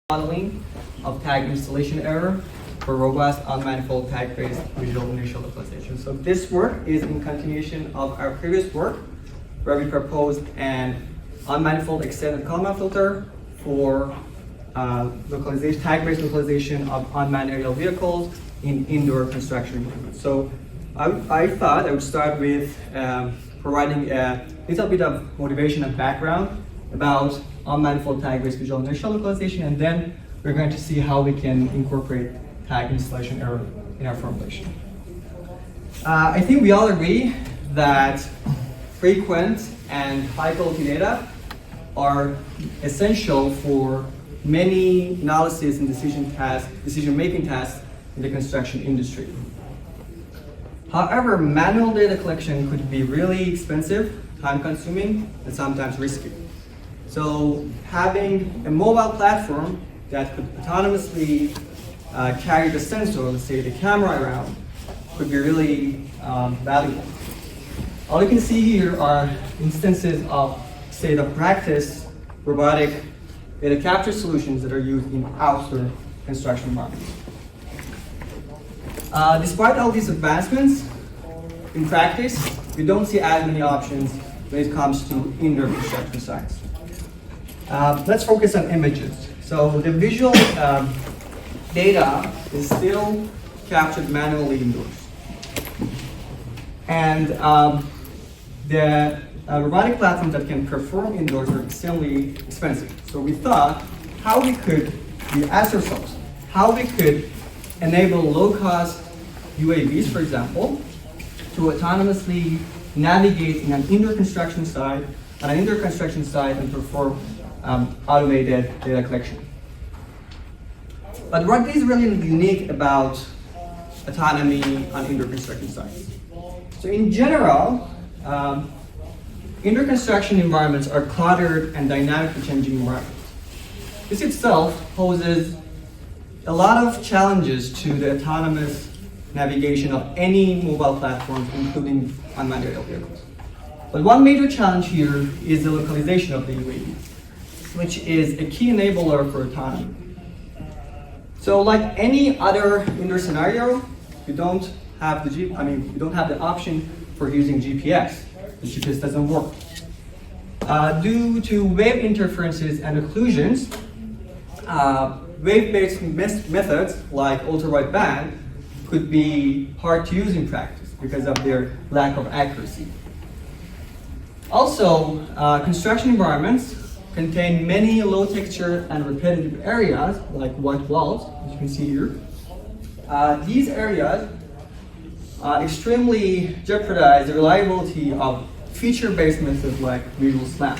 modeling of tag installation error for robust on-manifold tag-based visual-inertial localization. So this work is in continuation of our previous work where we proposed an on-manifold extended column filter for localization, tag-based localization of unmanned aerial vehicles in indoor construction environments. So I thought I would start with providing a little bit of motivation and background about on-manifold tag-based visual-inertial localization, and then we're going to see how we can incorporate tag installation error in our formulation. I think we all agree that frequent and high-quality data are essential for many analysis and decision-making tasks in the construction industry. However, manual data collection could be really expensive, time-consuming, and sometimes risky. So having a mobile platform that could autonomously carry the sensor, let's say the camera around, could be really valuable. All you can see here are instances of state-of-practice robotic data capture solutions that are used in outdoor construction environments. Despite all these advancements, in practice, we don't see as many options when it comes to indoor construction sites. Let's focus on images. So the visual data is still captured manually indoors. And the robotic platforms that can perform indoors are extremely expensive. So we thought we asked ourselves how we could enable low-cost UAVs, for example, to autonomously navigate in an indoor construction site, and perform automated data collection. But what is really unique about autonomy on indoor construction sites? So in general, indoor construction environments are cluttered and dynamically changing environments. This itself poses a lot of challenges to the autonomous navigation of any mobile platforms, including unmanned aerial vehicles. But one major challenge here is the localization of the UAV, which is a key enabler for autonomy. So like any other indoor scenario, you don't have the option for using GPS. The GPS doesn't work. Due to wave interferences and occlusions, wave-based methods like ultra-wideband could be hard to use in practice because of their lack of accuracy. Also, construction environments contain many low texture and repetitive areas like white walls, as you can see here. These areas extremely jeopardize the reliability of feature-based methods like visual-SLAM.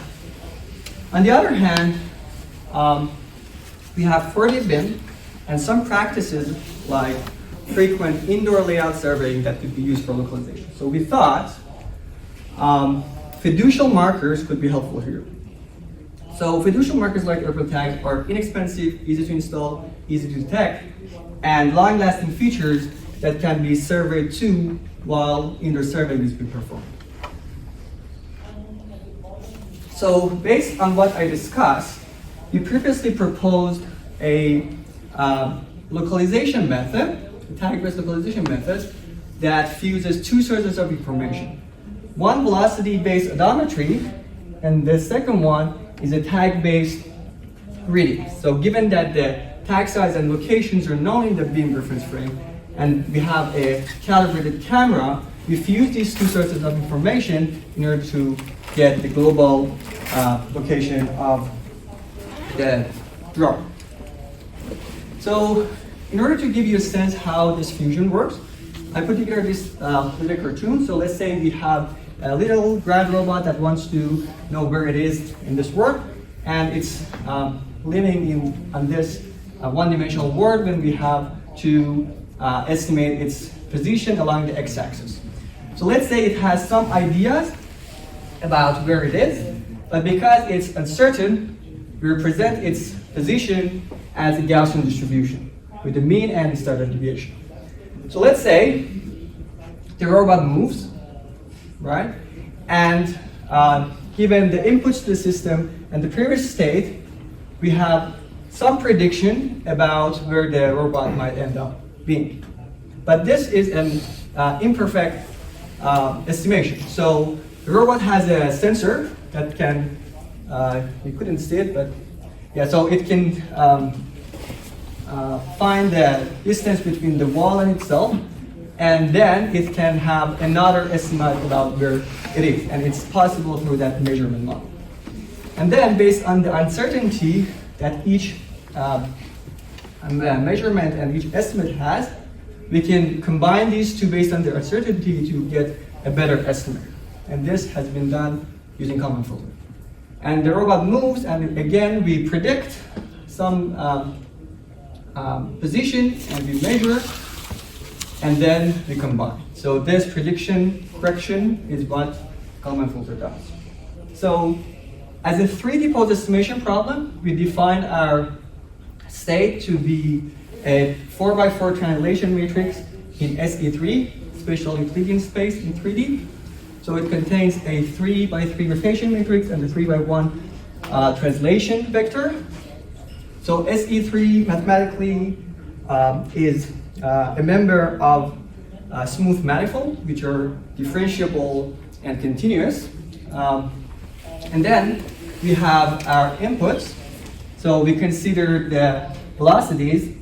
On the other hand, we have 4D BIM and some practices like frequent indoor layout surveying that could be used for localization. So we thought Fiducial Markers could be helpful here. So Fiducial Markers like AprilTags are inexpensive, easy to install, easy to detect, and long-lasting features that can be surveyed too while indoor surveying is being performed. So based on what I discussed, we previously proposed a localization method, a tag-based localization method that fuses two sources of information. One velocity-based odometry, and the second one is a tag-based reading. So given that the tag size and locations are known in the beam reference frame, and we have a calibrated camera, we fuse these two sources of information in order to get the global location of the drone. So in order to give you a sense how this fusion works, I put together this little cartoon. So let's say we have a little ground robot that wants to know where it is in this world, and it's living on this one-dimensional world when we have to estimate its position along the x-axis. So let's say it has some ideas about where it is, but because it's uncertain, we represent its position as a Gaussian distribution with the mean and the standard deviation. So let's say the robot moves, right? And given the inputs to the system and the previous state, we have some prediction about where the robot might end up being. But this is an imperfect estimation. So the robot has a sensor that can, you couldn't see it, but yeah, so it can find the distance between the wall and itself, and then it can have another estimate about where it is, and it's possible through that measurement model. And then based on the uncertainty that each measurement and each estimate has, we can combine these two based on the uncertainty to get a better estimate. And this has been done using common filter. And the robot moves, and again we predict some position, and we measure, and then we combine. So this prediction correction is what common filter does. So as a 3D pose estimation problem, we define our state to be a 4x4 triangulation matrix in SE3, spatial Euclidean space in 3D. So it contains a 3x3 rotation matrix and a 3x1 translation vector. So SE3 mathematically is a member of smooth manifold, which are differentiable and continuous. And then we have our inputs. So we consider the velocities,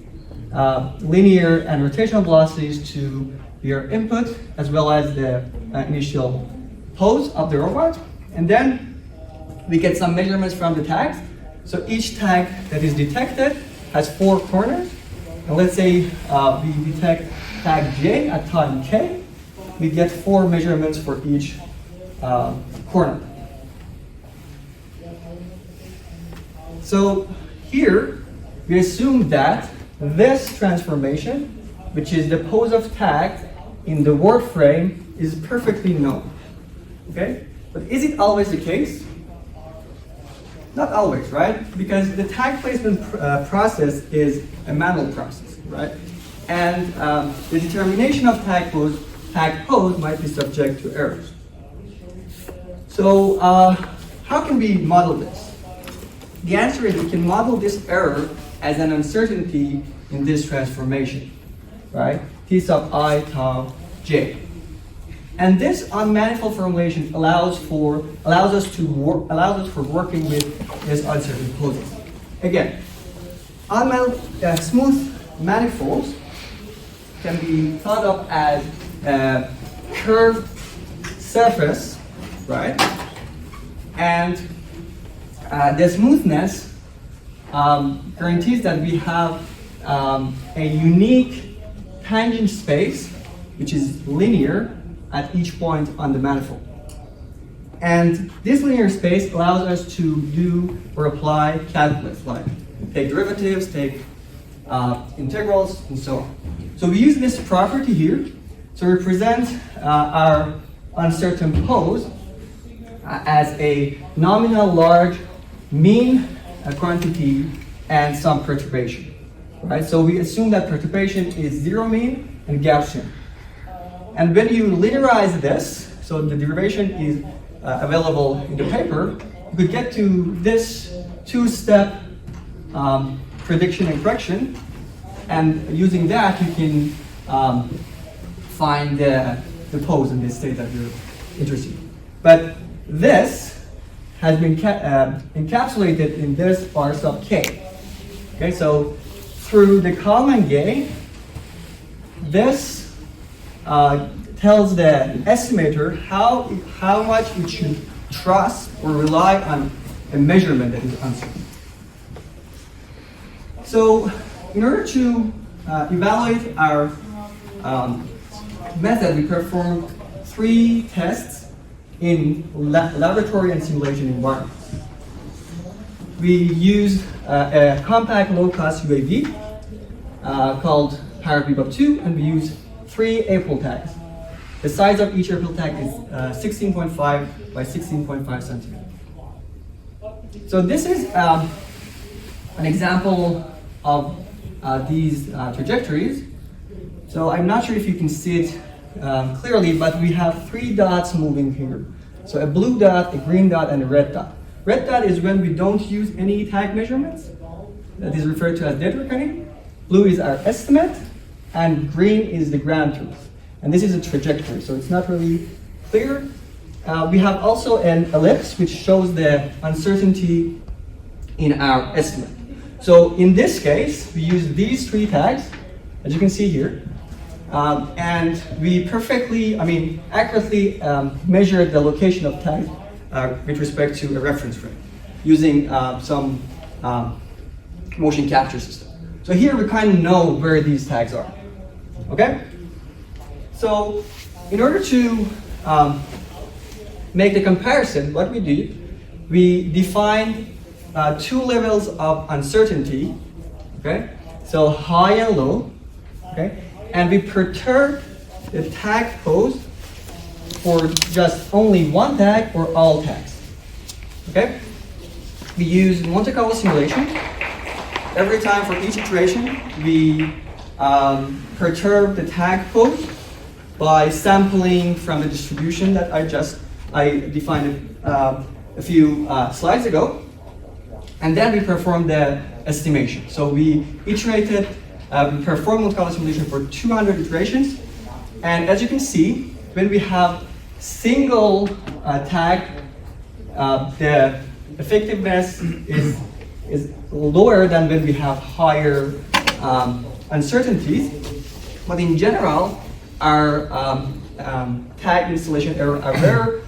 linear and rotational velocities to be our input, as well as the initial pose of the robot. And then we get some measurements from the tags. So each tag that is detected has 4 corners. And let's say we detect tag J at time K. We get 4 measurements for each corner. So here, we assume that this transformation, which is the pose of tag in the word frame, is perfectly known. Okay? But is it always the case? Not always, right? Because the tag placement process is a manual process, right? And the determination of tag pose might be subject to errors. So how can we model this? The answer is we can model this error as an uncertainty in this transformation, right? T sub I tau j. And this on-manifold formulation allows us for working with these uncertain poses. Again, smooth manifolds can be thought of as a curved surface, right? And the smoothness guarantees that we have a unique tangent space, which is linear at each point on the manifold. And this linear space allows us to do or apply calculus, like take derivatives, take integrals, and so on. So we use this property here to represent our uncertain pose as a nominal large mean quantity and some perturbation. Right? So we assume that perturbation is zero mean and Gaussian. And when you linearize this, so the derivation is available in the paper, you could get to this 2-step prediction and correction, and using that you can find the pose in this state that you're interested in. But this has been encapsulated in this R sub k. Okay, so through the Kalman gate, this tells the estimator how much it should trust or rely on a measurement that is uncertain. So in order to evaluate our method, we performed 3 tests in laboratory and simulation environments. We used a compact low-cost UAV called Parrot Bebop 2, and we used 3 AprilTags. The size of each AprilTag is 16.5 by 16.5 centimeters. So this is an example of these trajectories. So I'm not sure if you can see it clearly, but we have 3 dots moving here. So a blue dot, a green dot, and a red dot. Red dot is when we don't use any tag measurements, that is referred to as dead reckoning, blue is our estimate, and green is the ground truth. And this is a trajectory, so it's not really clear. We have also an ellipse which shows the uncertainty in our estimate. So in this case, we use these three tags, as you can see here, and we accurately measure the location of tags with respect to a reference frame using some motion capture system. So here we kind of know where these tags are. Okay? So in order to make the comparison, what we did, we defined two levels of uncertainty. Okay? So high and low. Okay? And we perturbed the tag pose for just only one tag or all tags. Okay? We use Monte Carlo simulation. Every time for each iteration, we perturb the tag pose by sampling from the distribution that I defined a few slides ago. And then we performed the estimation. So we iterated, we performed Monte Carlo simulation for 200 iterations. And as you can see, when we have single tag, the effectiveness is lower than when we have higher uncertainties. But in general, our tag installation error, our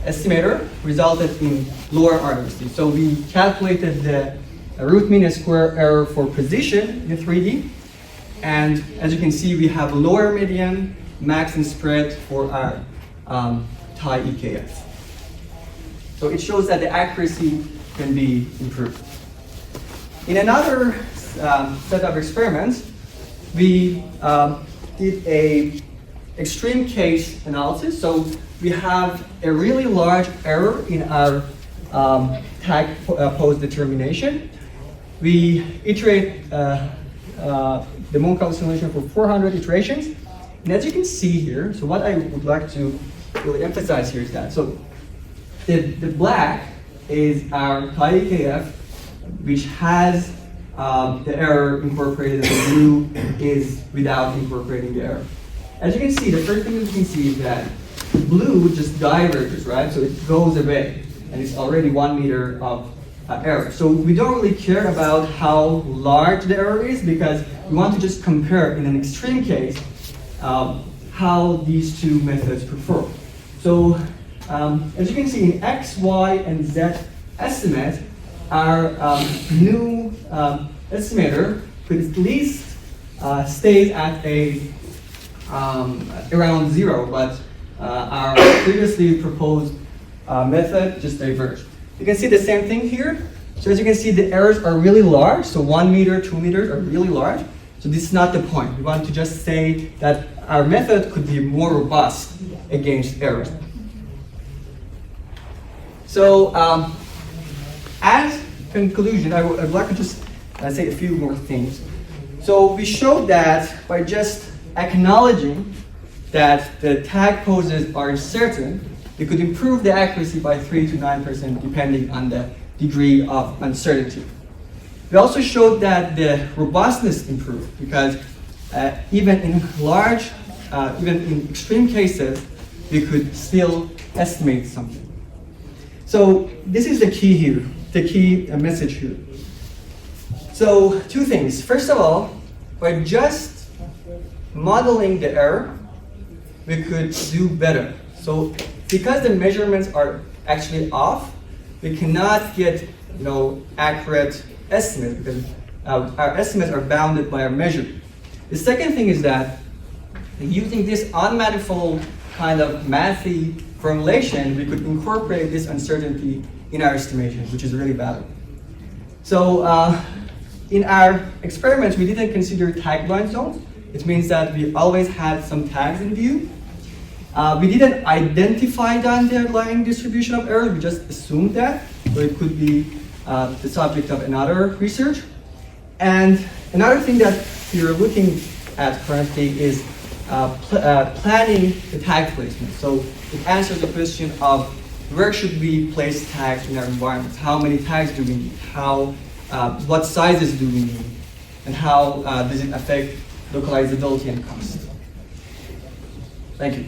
estimator resulted in lower RMSD. So we calculated the root mean and square error for position in 3D. And as you can see, we have lower median, max, and spread for our TIE EKF. So it shows that the accuracy can be improved. In another set of experiments, we did a extreme case analysis. So we have a really large error in our tag pose determination. We iterate the Monte Carlo simulation for 400 iterations. And as you can see here, so what I would like to really emphasize here is that, so the black is our TIE EKF, which has the error incorporated, and the blue is without incorporating the error. As you can see, the first thing that you can see is that blue just diverges, right? So it goes away, and it's already 1 meter of error. So we don't really care about how large the error is, because we want to just compare, in an extreme case, how these two methods perform. So as you can see, in X, Y, and Z estimate, our new estimator could at least stay at around 0, but our previously proposed method just diverged. You can see the same thing here. So as you can see, the errors are really large. So 1 meter, 2 meters are really large. So this is not the point. We want to just say that our method could be more robust against errors. So as conclusion, I'd like to just say a few more things. So we showed that by just acknowledging that the tag poses are certain, we could improve the accuracy by 3 to 9% depending on the degree of uncertainty. We also showed that the robustness improved because even in extreme cases, we could still estimate something. So this is the key here, the key message here. So 2 things. First of all, by just modeling the error, we could do better. So because the measurements are actually off, we cannot get accurate estimates because our estimates are bounded by our measure. The second thing is that using this on-manifold kind of mathy formulation, we could incorporate this uncertainty in our estimation, which is really valuable. So in our experiments, we didn't consider tag blind zones. It means that we always had some tags in view. We didn't identify the underlying distribution of errors, we just assumed that, so it could be the subject of another research. And another thing that we're looking at currently is planning the tag placement. So it answers the question of where should we place tags in our environments? How many tags do we need? How what sizes do we need, and how does it affect localizability and cost. Thank you.